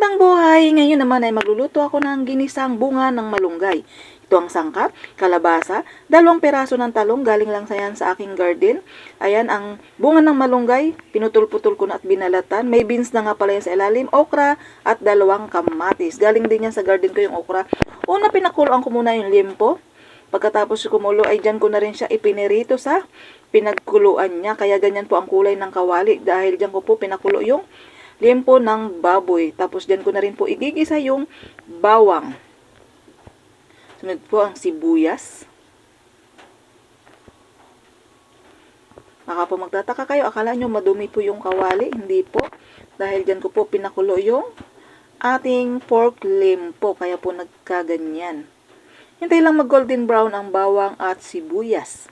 Magandang buhay! Ngayon naman ay magluluto ako ng ginisang bunga ng malunggay. Ito ang sangkap, kalabasa, 2 peraso ng talong, galing lang sa yan sa aking garden. Ayan ang bunga ng malunggay, pinutol-putol ko na at binalatan. May beans na nga pala yan sa ilalim, okra at 2 kamatis. Galing din yan sa garden ko yung okra. Una pinakuloan ko muna yung liempo. Pagkatapos kumulo ay dyan ko na rin siya ipinirito sa pinagkuluan niya. Kaya ganyan po ang kulay ng kawali dahil dyan ko po pinakulo yung liempo ng baboy. Tapos dyan ko na rin po igigisa yung bawang. Sunod po ang sibuyas. Baka po magtataka kayo, akala nyo madumi po yung kawali. Hindi po. Dahil dyan ko po pinakulo yung ating pork liempo. Kaya po nagkaganyan. Hintay lang mag golden brown ang bawang at sibuyas.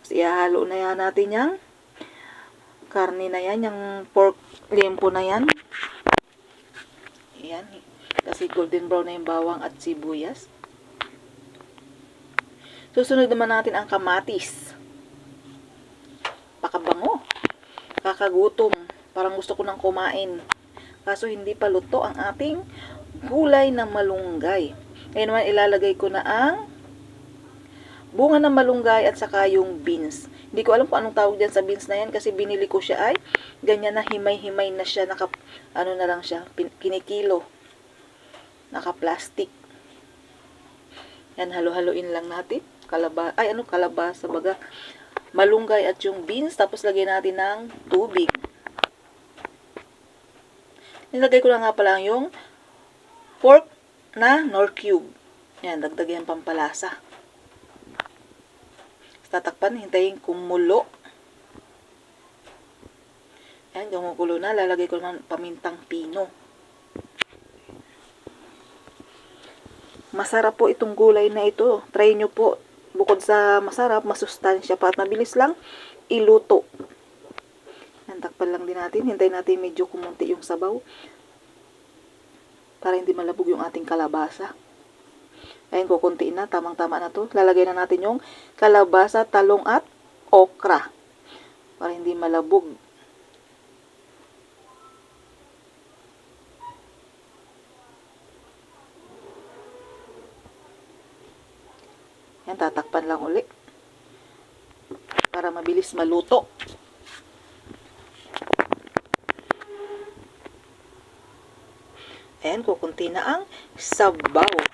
Tapos ihahalo na yan natin yung karne na yan, yung pork liempo na yan. Ayan. Kasi golden brown na yung bawang at sibuyas. Susunod naman natin ang kamatis. Pakabango. Kakagutom. Parang gusto ko nang kumain. Kaso hindi pa luto ang ating gulay na malunggay. Ngayon naman ilalagay ko na ang bunga ng malunggay at saka yung beans. Hindi ko alam kung anong tawag dyan sa beans na yan kasi binili ko siya ay ganyan na himay-himay na siya. Ano na lang siya, kinikilo. Naka-plastic. Yan, halo-haloin lang natin. Kalabasa baga. Malunggay at yung beans. Tapos lagyan natin ng tubig. Nilagay ko na nga pala yung pork na nor cube. Yan, dagdagan pampalasa. Tatakpan, hintayin kumulo. Ayan, gumukulo na. Lalagay ko naman pamintang pino. Masarap po itong gulay na ito. Try nyo po. Bukod sa masarap, masustansya pa at mabilis lang iluto. Ayan, takpan lang din natin. Hintayin natin medyo kumunti yung sabaw. Para hindi malabog yung ating kalabasa. Ayan, kukunti na. Tamang-tama na to. Lalagay na natin yung kalabasa, talong at okra. Para hindi malabog. Ayan, tatakpan lang uli. Para mabilis maluto. Ayan, kukunti na ang sabaw.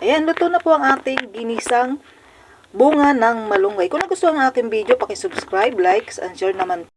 Ayan, luto na po ang ating ginisang bunga ng malunggay. Kung nagustuhan ang aking video, paki-subscribe, likes, and share naman.